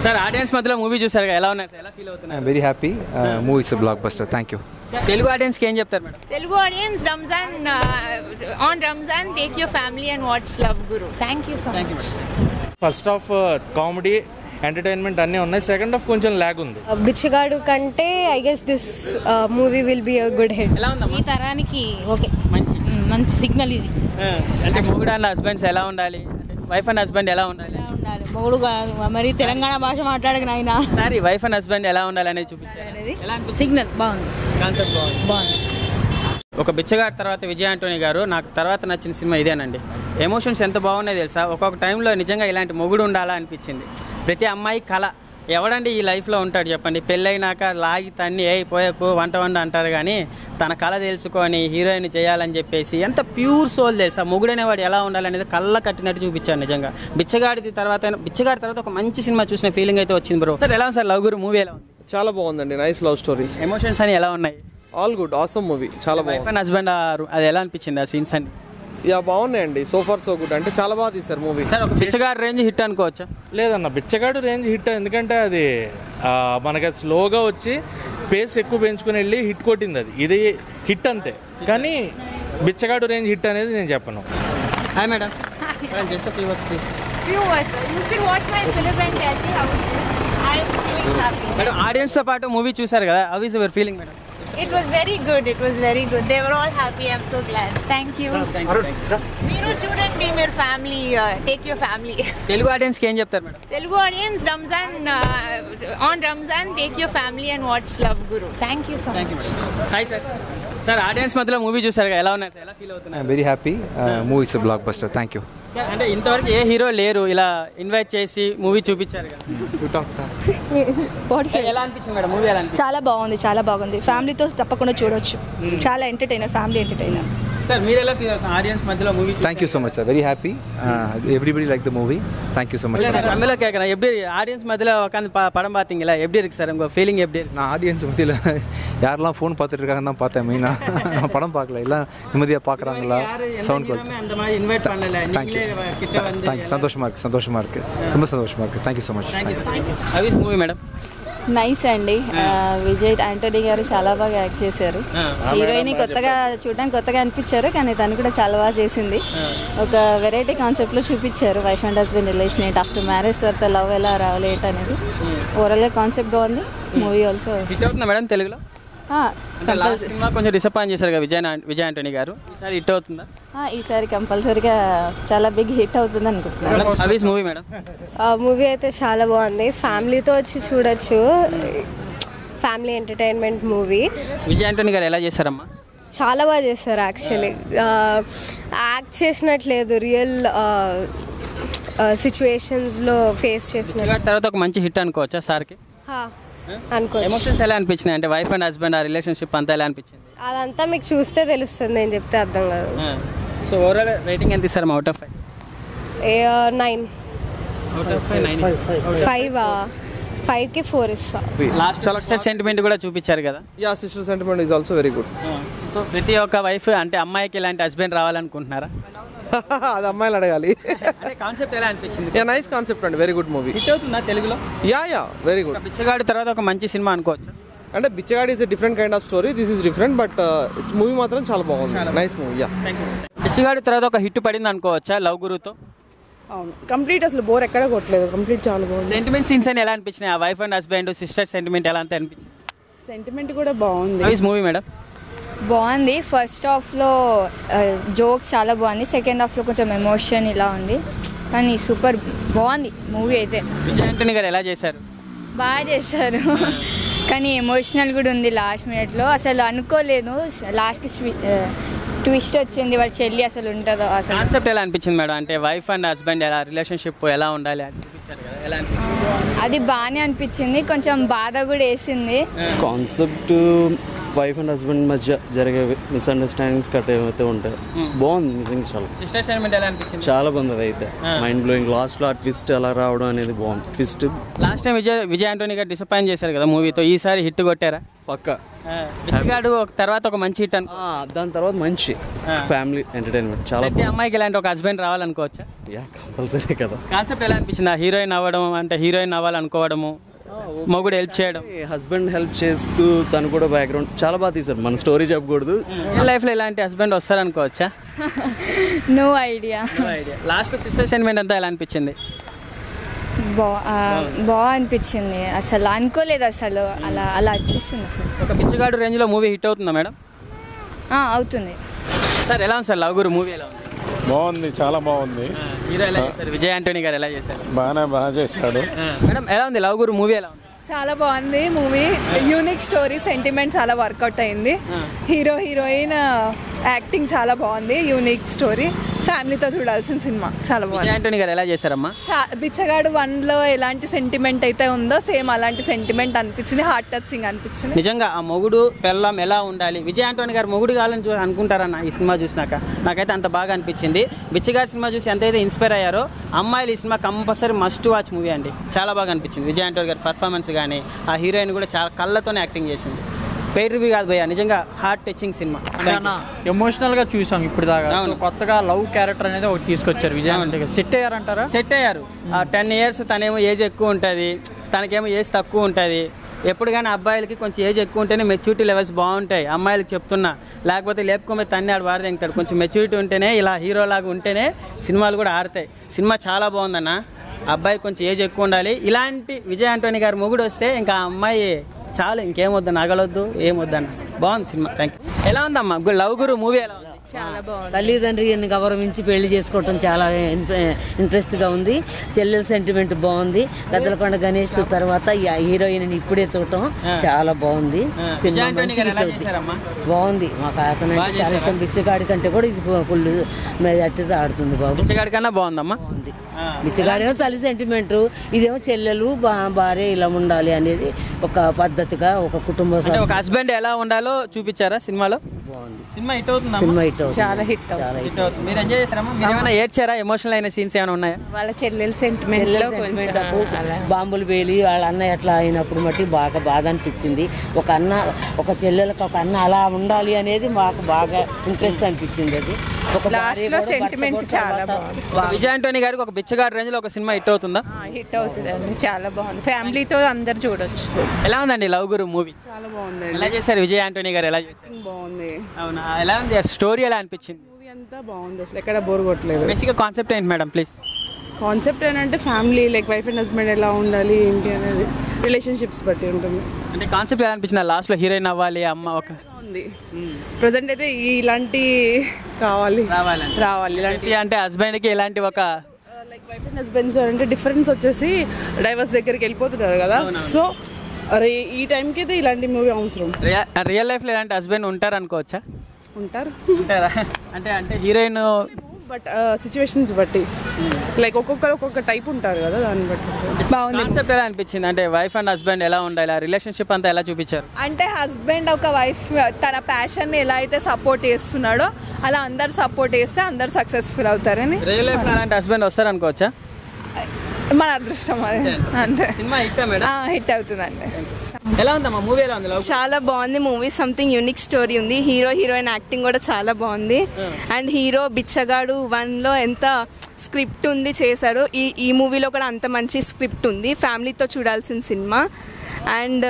Sir audience మధ్యలో movie చూసారు ఎలా ఉన్నాయి సార్, ఎలా ఫీల్ అవుతున్నారు? Very happy. Movie is block buster. Thank you. Telugu ఆడియన్స్కి ఏం చెప్తారు madam? Telugu audience, Ramzan, on Ramzan, take your family and watch Love Guru. Thank you so much. First half comedy entertainment అన్నీ ఉన్నాయి, second half కొంచెం lag ఉంది. బిచ్చగాడు కంటే I guess this movie will be a good hit. ఎలా ఉందమ్మా? ఈ తరానికి okay, మంచి మంచి సిగ్నల్ ఇది. అంటే మొగుడు అండ్ హస్బెండ్స్ ఎలా ఉండాలి, వైఫ్ అండ్ హస్బెండ్ ఎలా ఉండాలి, ఉండాలి మొగుడు మరి తెలంగాణ భాష మాట్లాడక ఆయన సారీ వైఫ్ అండ్ హస్బెండ్ ఎలా ఉండాలి అనేది చూపించారు. అనేది ఎలా అనిపించింది? సిగ్నల్ బాగుంది, కాన్సెప్ట్ బాగుంది. బాగుంది. ఒక బిచ్చగాడి తర్వాత విజయ్ ఆంటోనీ గారు నాకు తర్వాత నచ్చిన సినిమా ఇదేనండి. ఎమోషన్స్ ఎంత బాగున్నాయి తెలుసా. ఒక్కొక్క టైంలో నిజంగా ఇలాంటి మొగుడు ఉండాలా అనిపించింది. ప్రతి అమ్మాయి కళ. ఎవడండి ఈ లైఫ్లో ఉంటాడు చెప్పండి, పెళ్ళైనాక లాగి తన్ని పోయకు వంట అంటారు కానీ తన కళ తెలుసుకొని హీరోయిన్ చేయాలని చెప్పేసి ఎంత ప్యూర్ సోల్ తెలుసా. మొగుడనేవాడు ఎలా ఉండాలనేది కళ్ళ కట్టినట్టు చూపించాడు నిజంగా. బిచ్చగాడి తర్వాత ఒక మంచి సినిమా చూసిన ఫీలింగ్ అయితే వచ్చింది బ్రో. సార్ ఎలా ఉంది సార్ లవ్ గురు మూవీ ఎలా ఉంది? చాలా బాగుందండి, నైస్ లవ్ స్టోరీ. ఎమోషన్స్ అని ఎలా ఉన్నాయి? ఆల్ గుడ్, ఆసమ్ మూవీ, చాలా వైఫ్ బాగుంది. అండ్ హస్బెండ్ అది ఎలా అనిపించింది ఆ సీన్స్ అన్ని? యా బాగున్నాయండి, సో ఫార్ సో గుడ్. అంటే చాలా బాగా తీశారు మూవీ. సార్ ఒక బిచ్చగాడి రేంజ్ హిట్ అనుకోవచ్చా? లేదన్న, బిచ్చగాడు రేంజ్ హిట్, ఎందుకంటే అది మనకి స్లోగా వచ్చి పేస్ ఎక్కువ పెంచుకుని వెళ్ళి హిట్ కొట్టింది. అది ఇది హిట్ అంతే, కానీ బిచ్చగాడు రేంజ్ హిట్ అనేది నేను చెప్పను. Hi madam, just few words please. Few words. You should watch my film and tell me how it is. I am feeling happy. Madam ఆడియన్స్తో పాటు మూవీ చూసారు కదా, how is your feeling madam? It was very good. It was very good. They were all happy. I'm so glad. Thank you. మీరు చూడండి, మీరు family, take your family. Telugu ఆడియన్స్కి ఏం చెప్తారు madam? Telugu audience, Ramzan, on Ramzan, take your family and watch Love Guru. Thank you so much. Hi sir. Sir audience మధ్యలో movie చూసారు ఎలా ఉన్నాయి సార్, ఎలా ఫీల్ అవుతున్నారు? Very happy. Movie is block buster. Thank you. Sir అంటే ఇంతవరకు ఏ hero లేరు ఇలా ఇన్వైట్ చేసి మూవీ చూపించారు కదా, ఎలా అనిపించింది మేడం మూవీ? ఎలా అనిపించింది? చాలా బాగుంది. ఫ్యామిలీతో తప్పకుండా చూడొచ్చు. చాలా ఎంటర్టైనర్, ఫ్యామిలీ ఎంటర్టైనర్. సార్ మీరు ఎలా ఫీల్ అవుతున్నారు ఆడియన్స్ మధ్యలో movie? Thank you so much sir. Very happy. Everybody like the movie. Thank you so much. தமிழ்ல கேட்குறேன், எப்படி ஆடியன்ஸ் மத்தியில் உட்காந்து படம் பார்த்தீங்களா, எப்படி இருக்கு சார் உங்கள் ஃபீலிங் எப்படி இருக்கு? நான் ஆடியன்ஸ் மத்தியில் யாரெல்லாம் ஃபோன் பார்த்துட்டு இருக்காங்கன்னு தான் பார்த்தேன் மெயினாக. நான் படம் பார்க்கல, எல்லாம் நிம்மதியாக பார்க்குறாங்களா, சவுண்ட் குவாலிட்டி. அந்த மாதிரி இன்வைட் பண்ணல, நீங்களே கிட்ட வந்து. Thank you. சந்தோஷமாக இருக்குது ரொம்ப சந்தோஷமாக இருக்குது. Thank you so much. How is movie madam? Nice అండి. విజయ్ ఆంటోనీ గారు చాలా బాగా యాక్ట్ చేశారు. హీరోయిన్ కొత్తగా చూడడానికి కొత్తగా అనిపించారు, కానీ తను కూడా చాలా బాగా చేసింది. ఒక వెరైటీ కాన్సెప్ట్లో చూపించారు వైఫ్ అండ్ హస్బెండ్ రిలేషన్ ఏంటి, ఆఫ్టర్ మ్యారేజ్ తర్వాత లవ్ ఎలా రావాలి అనేది. ఓవరాల్గా కాన్సెప్ట్ బాగుంది. మూవీ ఆల్సో హిట్ అవుతుందా మేడం తెలుగులో? లాస్ట్ సినిమా కొంచెం డిసప్పాయింట్ చేశారు కదా విజయ్ ఆంటోనీ గారు, ఈసారి హిట్ అవుతుందా? ఈసారి కంపల్సరీగా చాలా బిగ్ హిట్ అవుతుంది అనుకుంటున్నాను. How is movie madam? Movie అయితే చాలా బాగుంది. ఫ్యామిలీతో వచ్చి చూడొచ్చు. Family entertainment movie. Vijay Antony garu ఎలా చేశారమ్మా? చాలా బాగా చేస్తారు. యాక్చువల్లీ యాక్ట్ చేసినట్లేదు, రియల్ సిచ్యువేషన్స్లో ఫేస్ చేసిన తర్వాత ఒక మంచి హిట్ అనుకోవచ్చా సార్కి? అనుకో. ఎమోషన్స్ ఎలా అనిపించినాయి అంటే వైఫ్ అండ్ హస్బెండ్ ఆ రిలేషన్షిప్ అంతా ఎలా అనిపించింది? అదంతా మీకు చూస్తే తెలుస్తుంది, నేను చెప్తే అర్థం కాదు. సో ఓవరాల్ రేటింగ్ ఎంత ఇస్తారు అవుట్ ఆఫ్ 5? 9. అవుట్ ఆఫ్ 5 5కి 4 ఇస్తా. లాస్ట్ సిస్టర్ సెంటిమెంట్ కూడా చూపించారు కదా. Yeah, sister sentiment is also very good. So ప్రతి ఒక్క వైఫ్ అంటే అమ్మాయికి ఇలాంటి హస్బెండ్ రావాలనుకుంటున్నారా? అది అమ్మాయిలు అడగాలి. అంటే కాన్సెప్ట్ ఎలా అనిపించింది? యా, నైస్ కాన్సెప్ట్ అండి, వెరీ గుడ్ మూవీ. హిట్ అవుతుందా తెలుగులో? Yeah very good. బిచ్చగాడి తర్వాత ఒక మంచి సినిమా అనుకోవచ్చు. అంటే బిచ్చగాడి is different kind of story, this is different, but movie మాత్రం చాలా బాగుంది, నైస్ మూవీ. యా, బిచ్చగాడి తర్వాత ఒక హిట్ పడింది అనుకోవచ్చా లవ్ గురుతో? అవును, కంప్లీట్ అసలు బోర్ ఎక్కడ కొట్టలేదు, కంప్లీట్ చాలా బాగుంది. సెంటిమెంట్ సీన్స్ అని ఎలా అనిపించినాయి? ఆ wife and husband sister sentiment ఎలా అంతా అనిపించింది? సెంటిమెంట్ కూడా బాగుంది. How is movie madam? బాగుంది. ఫస్ట్ హాఫ్లో జోక్స్ చాలా బాగుంది, సెకండ్ హాఫ్లో కొంచెం ఎమోషన్ ఇలా ఉంది, కానీ సూపర్ బాగుంది మూవీ అయితే. విజయ్ ఆంటోనీ గారు ఎలా చేశారు? బాగా చేశారు, కానీ ఎమోషనల్ కూడా ఉంది లాస్ట్ మినిట్లో. అసలు అనుకోలేదు, లాస్ట్కి ట్విస్ట్ వచ్చింది, వాళ్ళ చెల్లి అసలు ఉంటుందో. అసలు కాన్సెప్ట్ ఎలా అనిపించింది మేడం? అంటే వైఫ్ అండ్ హస్బెండ్ ఎలా రిలేషన్షిప్ ఎలా ఉండాలి అని చూపించారు కదా, ఎలా అనిపించింది? అది బాగానే అనిపించింది, కొంచెం బాధ కూడా వేసింది. కాన్సెప్ట్ వైఫ్ అండ్ హస్బెండ్ మధ్య జరిగే మిస్అండర్స్టాండింగ్స్ కట్ట ఏమైతే ఉంటాయి బాగుంది నిజంగా సిస్టర్ సెంటిమెంట్ ఎలా అనిపించింది? చాలా బాగుంది. అది అయితే మైండ్ బ్లోయింగ్. లాస్ట్లో ఆ ట్విస్ట్ ఎలా రావడం అనేది బాగుంది. Twist last time Vijay Antony garu disappoint చేశారు కదా మూవీతో, ఈసారి హిట్ కొట్టారా? పక్కా. బిచ్చగాడు తర్వాత ఒక మంచి హిట్ దాని తర్వాత మంచి ఫ్యామిలీ ఎంటర్టైన్మెంట్. చాలా ప్రతి అమ్మాయికి ఇలాంటి ఒక హస్బెండ్ రావాలనుకోవచ్చా? కంపల్సరీ కదా. కాన్సెప్ట్ ఎలా అనిపించింది? హీరోయిన్ అవ్వడం అంటే హీరోయిన్ అవ్వాలనుకోవడము, మొగుడు హెల్ప్ చేయడం, హస్బెండ్ హెల్ప్ చేస్తూ తను కూడా బ్యాక్గ్రౌండ్ చాలా బాగా తీశారు. మన స్టోరీ చెప్పకూడదు. లైఫ్లో ఇలాంటి హస్బెండ్ వస్తారనుకోవచ్చా? No idea. Last sister sentiment అంతా ఎలా అనిపించింది? బాగా అనిపించింది. అసలు అనుకోలేదు, అసలు అలా అలా వచ్చేసింది. అసలు ఒక బిచ్చగాడు రేంజ్లో మూవీ హిట్ అవుతుందా మేడం? అవుతుంది. సార్ ఎలా ఉంది సార్ లవ్ గురు మూవీ ఎలా ఉంది? బాగుంది, చాలా బాగుంది. హీరో ఎలా చేశారు? విజయ్ ఆంటోనీ గారు ఎలా చేశారు? బాగా చేశాడు. మేడం ఎలా ఉంది లవ్ గురు మూవీ ఎలా ఉంది? చాలా బాగుంది మూవీ. యూనిక్ స్టోరీ, సెంటిమెంట్ చాలా వర్కౌట్ అయింది. హీరోయిన్ యాక్టింగ్ చాలా బాగుంది. యూనిక్ స్టోరీ, ఫ్యామిలీతో చూడాల్సిన సినిమా. చాలా బాగుంది. విజయ్ ఆంటోనీ గారు ఎలా చేశారమ్మా? బిచ్చగాడు 1లో ఎలాంటి సెంటిమెంట్ అయితే ఉందో సేమ్ అలాంటి సెంటిమెంట్ అనిపించింది. హార్ట్ టచింగ్ అనిపించింది. నిజంగా ఆ మొగుడు పెళ్ళం ఎలా ఉండాలి, విజయ్ ఆంటోనీ గారు మొగుడు కావాలని అనుకుంటారన్న ఈ సినిమా చూసినాక నాకైతే అంత బాగా అనిపించింది. బిచ్చగాడు సినిమా చూసి ఎంతైతే ఇన్స్పైర్ అయ్యారో అమ్మాయిలు ఈ cinema compulsory must watch movie అండి. చాలా బాగా అనిపించింది. విజయ్ ఆంటోనీ గారి పర్ఫార్మెన్స్ కానీ ఆ హీరోయిన్ కూడా చాలా కళ్ళతోనే యాక్టింగ్ చేసింది. పెయిడ్ రివ్యూ కాదు భయ్యా, నిజంగా హార్ట్ టచింగ్ సినిమా. ఎమోషనల్గా చూసాం ఇప్పుడు దాకా. కొత్తగా లవ్ క్యారెక్టర్ అనేది ఒకటి తీసుకొచ్చారు. విజయ్ ఆంటోనీ సెట్ అయ్యారంటారా? సెట్ అయ్యారు. 10 years తనేమో ఏజ్ ఎక్కువ ఉంటుంది, తనకేమో ఏజ్ తక్కువ ఉంటుంది. ఎప్పుడు కానీ అబ్బాయిలకి కొంచెం ఏజ్ ఎక్కువ ఉంటేనే మెచ్యూరిటీ లెవెల్స్ బాగుంటాయి. అమ్మాయిలకు చెప్తున్నా, లేకపోతే లేపుకోమే తన్ని ఆడు వాడదెంగుతాడు. కొంచెం మెచ్యూరిటీ ఉంటేనే, ఇలా హీరోలాగా ఉంటేనే సినిమాలు కూడా ఆడతాయి. సినిమా చాలా బాగుందన్న. అబ్బాయి కొంచెం ఏజ్ ఎక్కువ ఉండాలి. ఇలాంటి విజయ్ ఆంటోనీ గారు మొగుడు వస్తే ఇంకా అమ్మాయి చాలు, ఇంకేమొద్దు, నగలొద్దు, ఏమొద్దన్న. బాగుంది సినిమా. Thank you. ఎలా ఉందమ్మా లవ్ గురు మూవీ ఎలా ఉంది? చాలా బాగుంది. తల్లిదండ్రిని గౌరవించి పెళ్లి చేసుకోవటం చాలా ఇంట్రెస్ట్గా ఉంది. చెల్లెల సెంటిమెంట్ బాగుంది. పెద్దలకొండ గణేష్ తర్వాత హీరోయిన్ ఇప్పుడే చూడటం చాలా బాగుంది. సినిమా బాగుంది. మాకు అతను చాలా ఇష్టం. బిచ్చగాడి కంటే కూడా ఇది ఫుల్ మెజార్టీ ఆడుతుంది. బాబు బిచ్చగాడి కన్నా బాగుందమ్మా. బిచ్చగాడేమో తల్లి సెంటిమెంట్, ఇదేమో చెల్లెలు భార్య ఇలా ఉండాలి అనేది ఒక పద్ధతిగా ఒక కుటుంబ ఒక హస్బెండ్ ఎలా ఉండాలో చూపించారా సినిమాలో? బాగుంది. సినిమా హిట్ అవుతుంది. సినిమా హిట్ అవుతుంది. చాలా హిట్ అవుతుంది. మీరు ఎంజాయ్ చేశారమ్మా? మీరు ఏమైనా ఏడ్చారా? ఎమోషనల్ అయిన సీన్స్ ఏమైనా ఉన్నాయా? వాళ్ళ చెల్లెల సెంటిమెంట్ బాంబులు వేలి వాళ్ళ అన్న ఎట్లా అయినప్పుడు మట్టి బాగా బాధ అనిపించింది. ఒక చెల్లెలకు ఒక అన్న అలా ఉండాలి అనేది మాకు బాగా ఇంట్రెస్ట్ అనిపించింది. అది ఒక సెంటిమెంట్ చాలా బాగుంది. విజయ్ ఆంటోనీ గారికి ఒక బిచ్చగాడు రేంజ్ లో ఒక సినిమా హిట్ అవుతుందా? హిట్ అవుతుంది అండి. చాలా బాగుంది. ఫ్యామిలీతో అందరు చూడొచ్చు. ఎలా ఉందండి లవ్ గురు మూవీ? చాలా బాగుంది. ఎలా చేశారు విజయ్ ఆంటోనీ గారు? ఎలా చేశారు? బాగుంది. అవునా? ఎలా ఉంది స్టోరీ? ఎలా అనిపించింది? మూవీ అంతా బాగుంది. అసలు ఎక్కడ బోర్ కొట్టలేదు. బేసిక్గా కాన్సెప్ట్ ఏంటి మేడం ప్లీజ్? కాన్సెప్ట్ ఏంటంటే family like wife and husband ఎలా ఉండాలి ఏంటి అనేది రిలేషన్షిప్స్ బట్టి ఉంటుంది. అంటే కాన్సెప్ట్ ఎలా అనిపించింది? లాస్ట్లో హీరోయిన్ అవ్వాలి అమ్మ ఒక ఉంది. ప్రజెంట్ అయితే ఇలాంటి రావాలి ఇలాంటి అంటే హస్బెండ్కి ఇలాంటి ఒక లైక్ వైఫ్ అండ్ హస్బెండ్స్ అంటే డిఫరెన్స్ వచ్చేసి డైవర్స్ దగ్గరికి వెళ్ళిపోతున్నారు కదా. సో ఈ టైంకి అయితే ఇలాంటి మూవీ అవసరం. రియల్ లైఫ్లో ఇలాంటి హస్బెండ్ ఉంటారు అనుకోవచ్చా? ఉంటారా అంటే హీరోయిన్ బట్ సిచ్యువేషన్స్ బట్టి లైక్ ఒక్కొక్కరు ఒక్కొక్క టైప్ ఉంటారు కదా, దాన్ని బట్టి బాగుంది. కాన్సెప్ట్ ఎలా అనిపించింది? అంటే వైఫ్ అండ్ హస్బెండ్ ఎలా ఉండాలి, రిలేషన్షిప్ అంతా ఎలా చూపించారు? అంటే హస్బెండ్ ఒక వైఫ్ తన ప్యాషన్ ఎలా అయితే సపోర్ట్ చేస్తున్నాడో అలా అందరు సపోర్ట్ చేస్తే అందరు సక్సెస్ఫుల్ అవుతారని. రియల్ లైఫ్ అలాంటి హస్బెండ్ వస్తారు అనుకోవచ్చా? మన అదృష్టం అది. అంతే. సినిమా హిట్ అవుతుందండి. ఎలా ఉందమ్మా మూవీ? ఎలా ఉంది? చాలా బాగుంది మూవీ. సంథింగ్ యూనిక్ స్టోరీ ఉంది. హీరోయిన్ యాక్టింగ్ కూడా చాలా బాగుంది. అండ్ హీరో బిచ్చగాడు 1లో ఎంత స్క్రిప్ట్ ఉంది చేశాడు, ఈ మూవీలో కూడా అంత మంచి స్క్రిప్ట్ ఉంది. ఫ్యామిలీతో చూడాల్సిన సినిమా. అండ్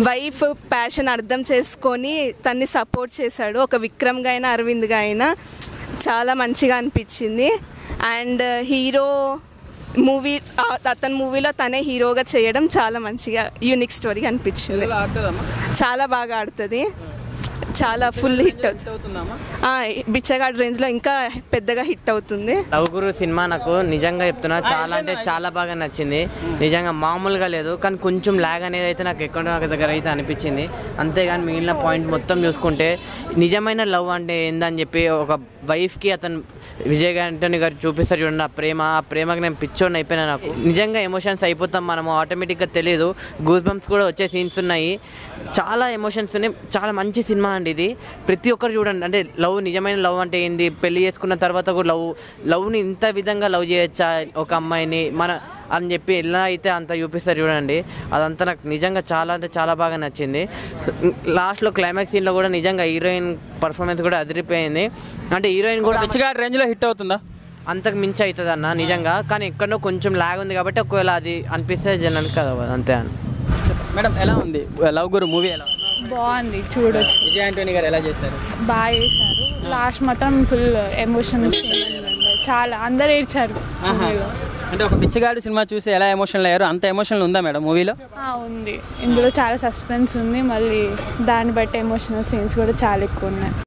వైఫ్ ప్యాషన్ అర్థం చేసుకొని తన్ని సపోర్ట్ చేశాడు. ఒక విక్రమ్గా అయినా అరవింద్గా అయినా చాలా మంచిగా అనిపించింది. అండ్ హీరో అతని మూవీలో తనే హీరోగా చేయడం చాలా మంచిగా యూనిక్ స్టోరీ అనిపించింది. చాలా బాగా ఆడుతుంది. చాలా ఫుల్ హిట్ బిచ్చగాడు రేంజ్లో ఇంకా పెద్దగా హిట్ అవుతుంది. లవ్ గురు సినిమా నాకు నిజంగా చెప్తున్నా చాలా అంటే చాలా బాగా నచ్చింది. నిజంగా మామూలుగా లేదు, కానీ కొంచెం ల్యాగ్ అనేది అయితే నాకు ఎక్కడ నాకు దగ్గర అయితే అనిపించింది. అంతేగాని మిగిలిన పాయింట్ మొత్తం చూసుకుంటే నిజమైన లవ్ అంటే ఏందని చెప్పి ఒక వైఫ్కి అతను విజయ్ ఆంటోనీ గారు చూపిస్తారు చూడండి. ఆ ప్రేమకి నేను పిచ్చోడిని అయిపోయినా. నాకు నిజంగా ఎమోషన్స్ అయిపోతాం మనము, ఆటోమేటిక్గా తెలియదు. గూస్ బంప్స్ కూడా వచ్చే సీన్స్ ఉన్నాయి, చాలా ఎమోషన్స్ ఉన్నాయి. చాలా మంచి సినిమా అండి ఇది, ప్రతి ఒక్కరు చూడండి. అంటే లవ్, నిజమైన లవ్ అంటే ఏంది, పెళ్లి చేసుకున్న తర్వాత కూడా లవ్ని ఇంత విధంగా లవ్ చేయొచ్చా ఒక అమ్మాయిని మన అని చెప్పి ఎలా అయితే అంత చూపిస్తారు చూడండి. అదంతా నాకు నిజంగా చాలా అంటే చాలా బాగా నచ్చింది. లాస్ట్లో క్లైమాక్స్ సీన్లో కూడా నిజంగా హీరోయిన్ పర్ఫార్మెన్స్ కూడా అదిరిపోయింది. అంటే హీరోయిన్ కూడా బిచ్చగాడు రేంజ్లో హిట్ అవుతుందా? అంతకు మించి అవుతుంది అన్న నిజంగా, కానీ ఎక్కడో కొంచెం ల్యాగ్ ఉంది కాబట్టి ఒకవేళ అది అనిపిస్తే జనానికి కదా అంతే అని. మేడం ఎలా ఉంది లవ్ గురు మూవీ? ఎలా బాగుంది, చూడొచ్చు. విజయ్ ఆంటోనీ గారు ఎలా చేశారు? బాగా చేశారు. లాస్ట్ మాత్రం ఫుల్ ఎమోషన్, చాలా అందరు ఏడ్చారు. అంటే ఒక బిచ్చగాడు సినిమా చూసి ఎలా ఎమోషనల్ అయ్యారు, అంత ఎమోషనల్ ఉందా మేడం మూవీలో? ఉంది, ఇందులో చాలా సస్పెన్స్ ఉంది, మళ్ళీ దాన్ని బట్టి ఎమోషనల్ సీన్స్ కూడా చాలా ఎక్కువ ఉన్నాయి.